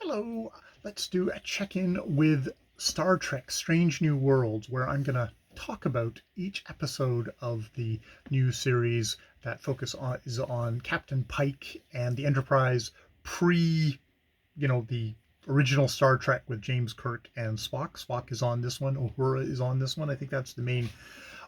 Hello, let's do a check-in with Star Trek Strange New Worlds, where I'm going to talk about each episode of the new series that is on Captain Pike and the Enterprise pre, the original Star Trek with James Kirk and Spock. Spock is on this one. Uhura is on this one. I think that's the main.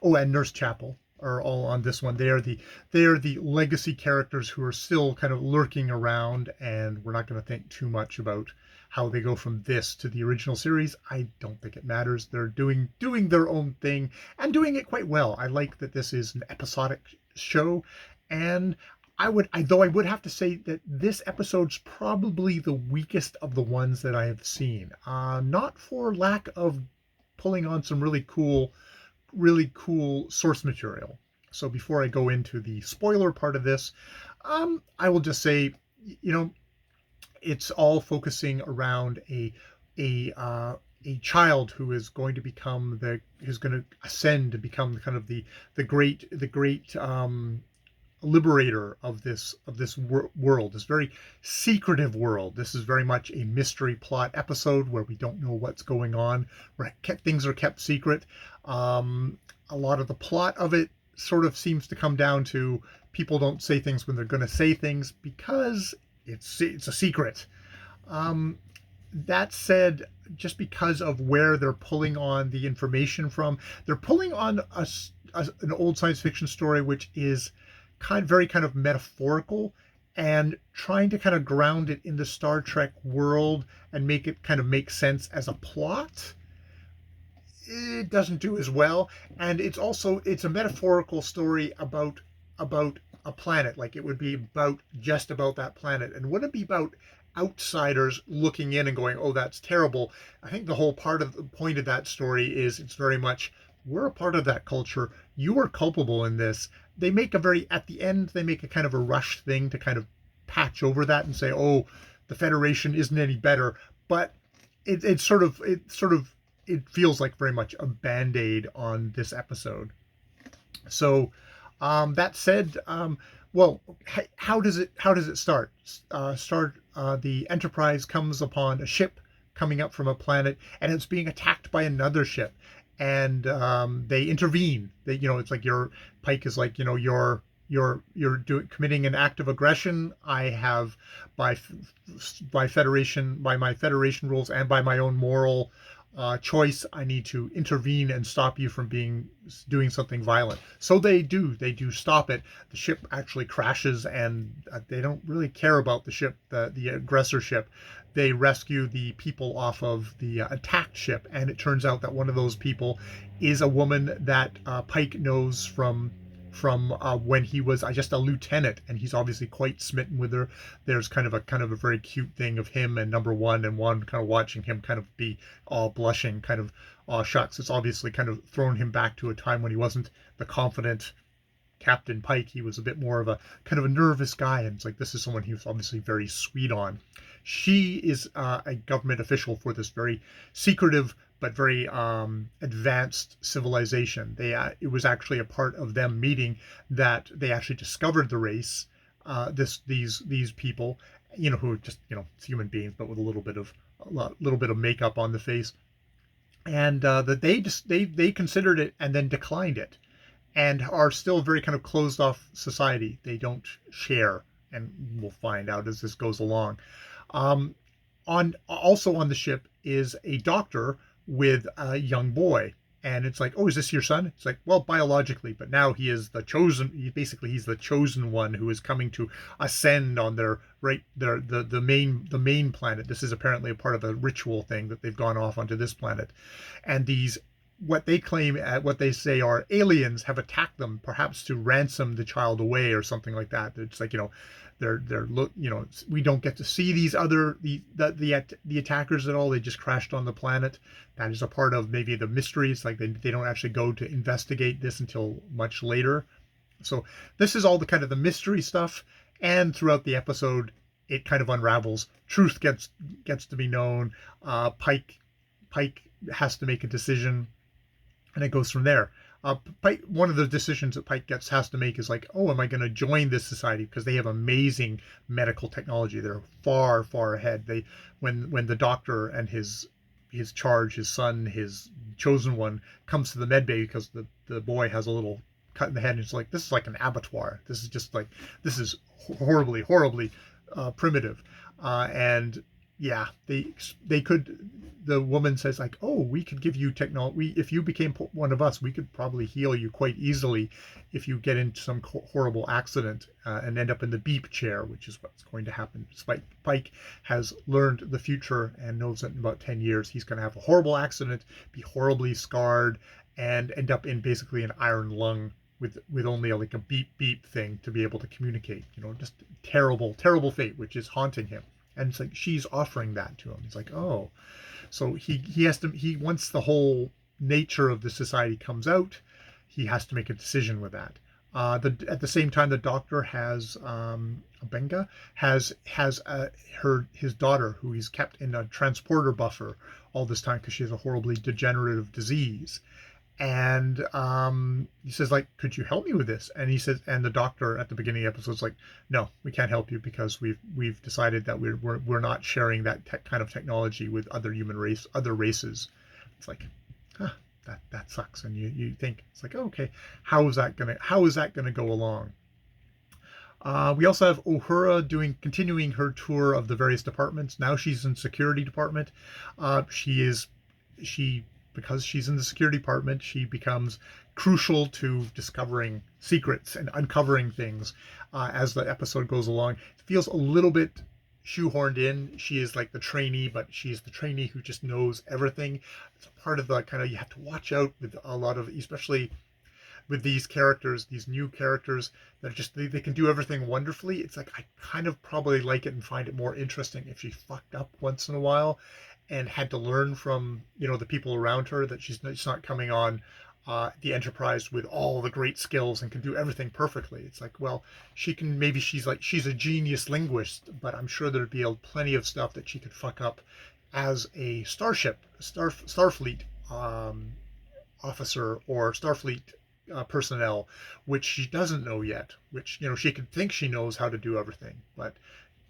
Oh, and Nurse Chapel are all on this one. They are the legacy characters who are still kind of lurking around, and we're not going to think too much about how they go from this to the original series. I don't think it matters. They're doing their own thing and doing it quite well. I like that this is an episodic show, and though I would have to say that this episode's probably the weakest of the ones that I have seen. Not for lack of pulling on some really cool source material. So before I go into the spoiler part of this, I will just say, you know, it's all focusing around a uh, a child who is going to become who's going to ascend to become kind of the great liberator of this world, this very secretive world. This is very much a mystery plot episode where we don't know what's going on, where things are kept secret. A lot of the plot of it sort of seems to come down to people don't say things when they're going to say things because it's a secret. Um, that said, just because of where they're pulling on the information from, they're pulling on an old science fiction story which is very kind of metaphorical, and trying to kind of ground it in the Star Trek world and make it kind of make sense as a plot. It doesn't do as well, and it's a metaphorical story about a planet. Like, it would be just about that planet, and wouldn't be about outsiders looking in and going, oh, that's terrible. I think the whole part of the point of that story is it's very much, we're a part of that culture, you are culpable in this. At the end, they make a kind of a rush thing to kind of patch over that and say, oh, the Federation isn't any better. But it feels like very much a band-aid on this episode. So, that said, well, how does it start? The Enterprise comes upon a ship coming up from a planet, and it's being attacked by another ship, and they intervene. It's like your Pike is like, committing an act of aggression. I have, by my Federation rules and by my own moral choice, I need to intervene and stop you from doing something violent. So they do stop it. The ship actually crashes, and they don't really care about the ship, the aggressor ship. They rescue the people off of the attacked ship, and it turns out that one of those people is a woman that Pike knows from when he was just a lieutenant, and he's obviously quite smitten with her. There's kind of a very cute thing of him and number one, and one kind of watching him kind of be all blushing, kind of, aw shucks. It's obviously kind of thrown him back to a time when he wasn't the confident Captain Pike. He was a bit more of a kind of a nervous guy, and it's like, this is someone he was obviously very sweet on. She is a government official for this very secretive but very advanced civilization. It was actually a part of them meeting that they actually discovered the race. These people, who are just, human beings, but with a little bit of makeup on the face, and that they considered it and then declined it, and are still very kind of closed off society. They don't share, and we'll find out as this goes along. Um, on the ship is a doctor with a young boy, and it's like, oh, is this your son? It's like, well, biologically, but now he is the chosen. He's the chosen one who is coming to ascend on the main planet. This is apparently a part of a ritual thing that they've gone off onto this planet, and these, what they say are aliens, have attacked them, perhaps to ransom the child away or something like that. It's like, we don't get to see these the attackers at all. They just crashed on the planet. That is a part of maybe the mysteries. Like, they don't actually go to investigate this until much later. So this is all the kind of the mystery stuff, and throughout the episode, it kind of unravels. Truth gets to be known. Pike has to make a decision, and it goes from there. Pike, one of the decisions that Pike has to make is like, oh, am I going to join this society because they have amazing medical technology? They're far, far ahead. When the doctor and his charge, his son, his chosen one, comes to the med bay because the boy has a little cut in the head, and it's like, this is like an abattoir. This is just like, this is horribly, horribly primitive, and yeah, they could. The woman says like, oh, we could give you technology. If you became one of us, we could probably heal you quite easily if you get into some horrible accident and end up in the beep chair, which is what's going to happen. Spike has learned the future and knows that in about 10 years he's going to have a horrible accident, be horribly scarred, and end up in basically an iron lung with only like a beep beep thing to be able to communicate. Just terrible, terrible fate, which is haunting him. And it's like she's offering that to him. He's like, oh, so he has to, once the whole nature of the society comes out, he has to make a decision with that. At the same time, the doctor has Benga has his daughter, who he's kept in a transporter buffer all this time because she has a horribly degenerative disease. And he says like, could you help me with this? And he says, and the doctor at the beginning of the episode is like, no, we can't help you because we've decided that we're not sharing that kind of technology with other other races. It's like, huh, that sucks. And you think it's like, oh, okay, how is that gonna go along? We also have Uhura continuing her tour of the various departments. Now she's in security department. She because she's in the security department, she becomes crucial to discovering secrets and uncovering things as the episode goes along. It feels a little bit shoehorned in. She is like the trainee, but she's the trainee who just knows everything. It's a part of the kind of, you have to watch out with a lot of, especially with these characters, these new characters that just, they can do everything wonderfully. It's like, I kind of probably like it and find it more interesting if she fucked up once in a while and had to learn from the people around her, that she's not coming on the Enterprise with all the great skills and can do everything perfectly. It's like, well, she's a genius linguist, but I'm sure there'd be plenty of stuff that she could fuck up as a Starfleet officer or Starfleet personnel, which she doesn't know yet, which she could think she knows how to do everything, but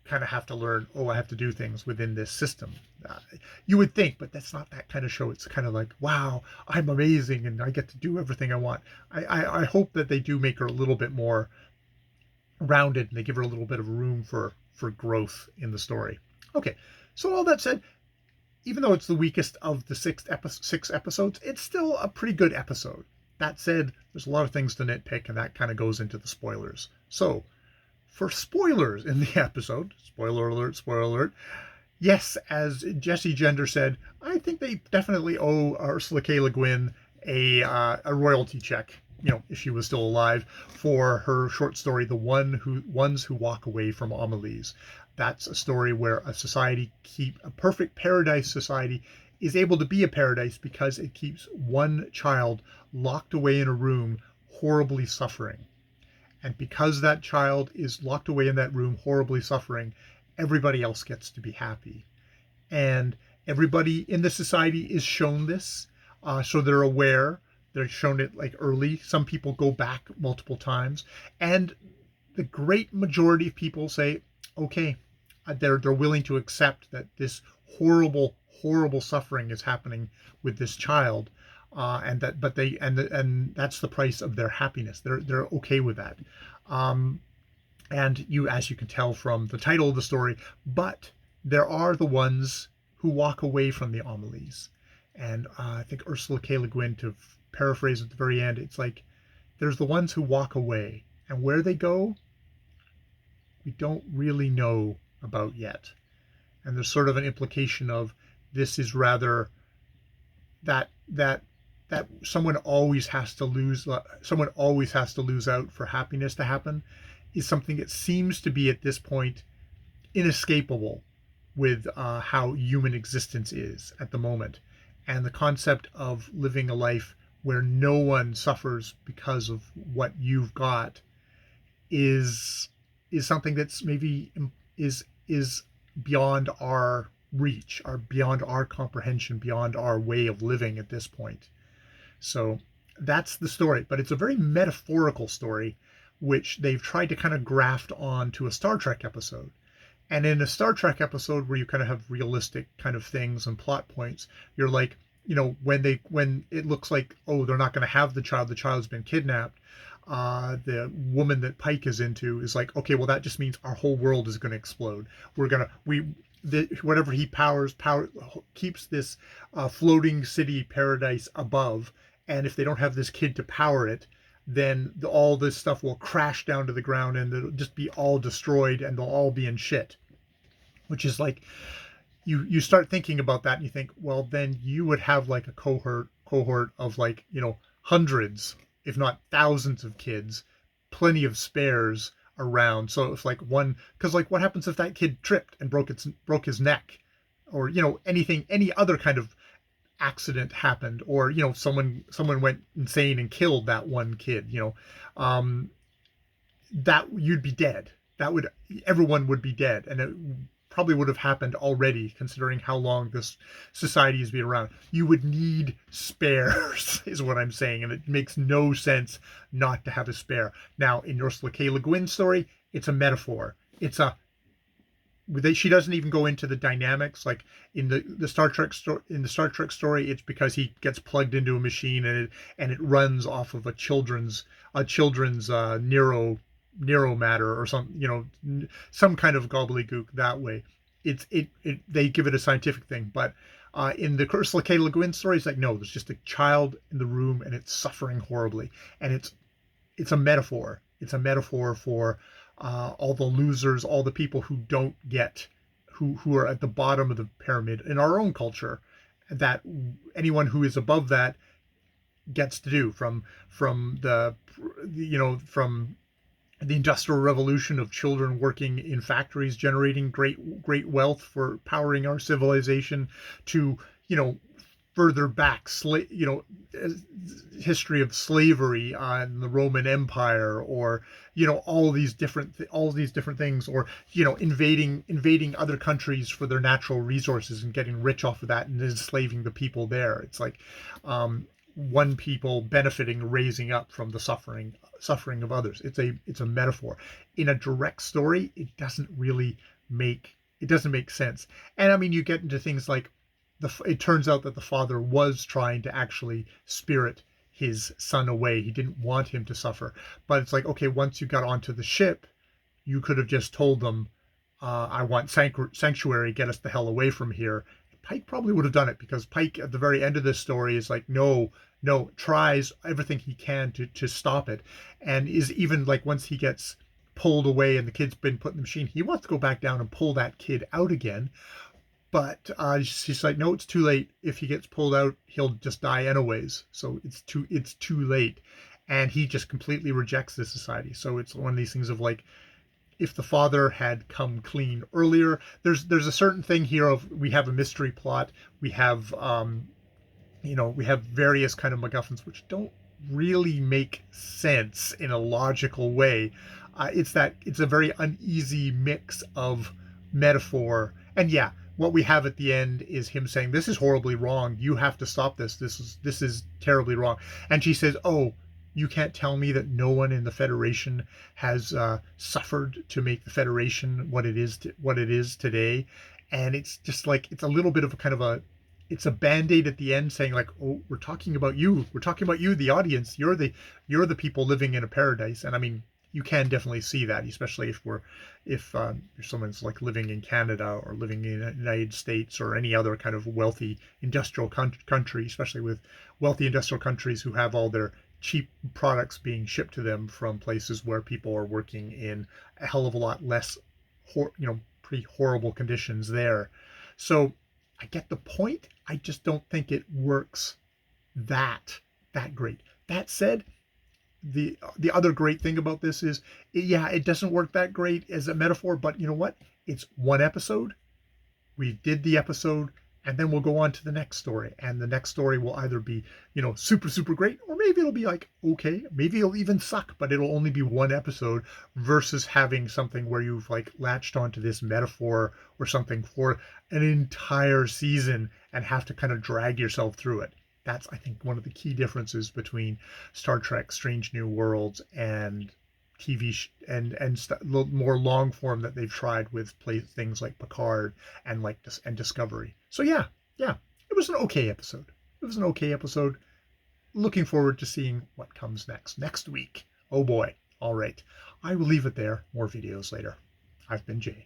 kind of have to learn, oh, I have to do things within this system. You would think, but that's not that kind of show. It's kind of like, wow, I'm amazing and I get to do everything I want. I hope that they do make her a little bit more rounded and they give her a little bit of room for growth in the story. Okay, so all that said, even though it's the weakest of the six episodes, it's still a pretty good episode. That said, there's a lot of things to nitpick, and that kind of goes into the spoilers. So, for spoilers in the episode, spoiler alert, yes, as Jesse Gender said, I think they definitely owe Ursula K. Le Guin a royalty check, if she was still alive, for her short story, The Ones Who Walk Away from Amelie's. That's a story where a perfect paradise society is able to be a paradise because it keeps one child locked away in a room, horribly suffering. And because that child is locked away in that room, horribly suffering, everybody else gets to be happy. And everybody in the society is shown this, so they're aware. They're shown it like early. Some people go back multiple times. And the great majority of people say, okay, they're willing to accept that this horrible, horrible suffering is happening with this child. And that's the price of their happiness. They're okay with that, and as you can tell from the title of the story, but there are the ones who walk away from the Amelies, and I think Ursula K. Le Guin, to paraphrase at the very end, it's like there's the ones who walk away, and where they go, we don't really know about yet, and there's sort of an implication of this is rather that someone always has to lose out for happiness to happen is something that seems to be at this point inescapable with how human existence is at the moment, and the concept of living a life where no one suffers because of what you've got is something that's maybe is beyond our reach, beyond our comprehension, beyond our way of living at this point. So that's the story, but it's a very metaphorical story, which they've tried to kind of graft on to a Star Trek episode. And in a Star Trek episode where you kind of have realistic kind of things and plot points, you're like, when it looks like, oh, they're not going to have the child's been kidnapped. The woman that Pike is into is like, okay, well that just means our whole world is going to explode. Whatever he power keeps this floating city paradise above, and if they don't have this kid to power it, then all this stuff will crash down to the ground and it'll just be all destroyed and they'll all be in shit. Which is like, you start thinking about that and you think, well, then you would have like a cohort of like, hundreds, if not thousands of kids, plenty of spares around. So if like one, because like what happens if that kid tripped and broke his neck, or any other kind of accident happened, or someone went insane and killed that one kid, that you'd be dead. Everyone would be dead, and it probably would have happened already, considering how long this society has been around. You would need spares, is what I'm saying, and it makes no sense not to have a spare. Now, in Ursula K. Le Guin's story, it's a metaphor. She doesn't even go into the dynamics. Like in the Star Trek story, it's because he gets plugged into a machine and it runs off of a children's Nero matter or some kind of gobbledygook that way. They give it a scientific thing, but in the Ursula K. Le Guin story, it's like, no, there's just a child in the room and it's suffering horribly, and it's a metaphor. It's a metaphor for all the losers, all the people who don't get, who are at the bottom of the pyramid in our own culture, that anyone who is above that gets to do, from the Industrial Revolution of children working in factories generating great wealth for powering our civilization, to further back history of slavery on the Roman Empire, or all these different things, or invading other countries for their natural resources and getting rich off of that and enslaving the people there. It's like one people benefiting, raising up from the suffering of others. It's a metaphor. In a direct story, it doesn't make sense. And I mean, you get into things like it turns out that the father was trying to actually spirit his son away. He didn't want him to suffer. But it's like, okay, once you got onto the ship, you could have just told them, I want sanctuary, get us the hell away from here. Pike probably would have done it, because Pike at the very end of this story is like, no, tries everything he can to stop it. And is even like, once he gets pulled away and the kid's been put in the machine, he wants to go back down and pull that kid out again. But she's like, no, it's too late. If he gets pulled out, he'll just die anyways. So it's too late. And he just completely rejects this society. So it's one of these things of like, if the father had come clean earlier, there's a certain thing here of, we have a mystery plot. We have, we have various kind of MacGuffins, which don't really make sense in a logical way. It's a very uneasy mix of metaphor. And yeah, what we have at the end is him saying, this is horribly wrong. You have to stop this. This is terribly wrong. And she says, oh, you can't tell me that no one in the Federation has suffered to make the Federation what it is today. And it's just like, it's a little bit of a kind of it's a band-aid at the end, saying like, oh, we're talking about you, the audience. You're the people living in a paradise. And I mean, you can definitely see that, especially if someone's like living in Canada or living in the United States or any other kind of wealthy industrial country, especially with wealthy industrial countries who have all their cheap products being shipped to them from places where people are working in a hell of a lot less, pretty horrible conditions there. So I get the point. I just don't think it works that great. That said, the other great thing about this is, it doesn't work that great as a metaphor, but you know what? It's one episode. We did the episode, and then we'll go on to the next story. And the next story will either be, super, super great, or maybe it'll be like, okay, maybe it'll even suck, but it'll only be one episode, versus having something where you've like latched onto this metaphor or something for an entire season and have to kind of drag yourself through it. That's, I think, one of the key differences between Star Trek: Strange New Worlds and more long form that they've tried with things like Picard and Discovery. So yeah, yeah, it was an okay episode. It was an okay episode. Looking forward to seeing what comes next week. Oh boy. All right. I will leave it there. More videos later. I've been Jay.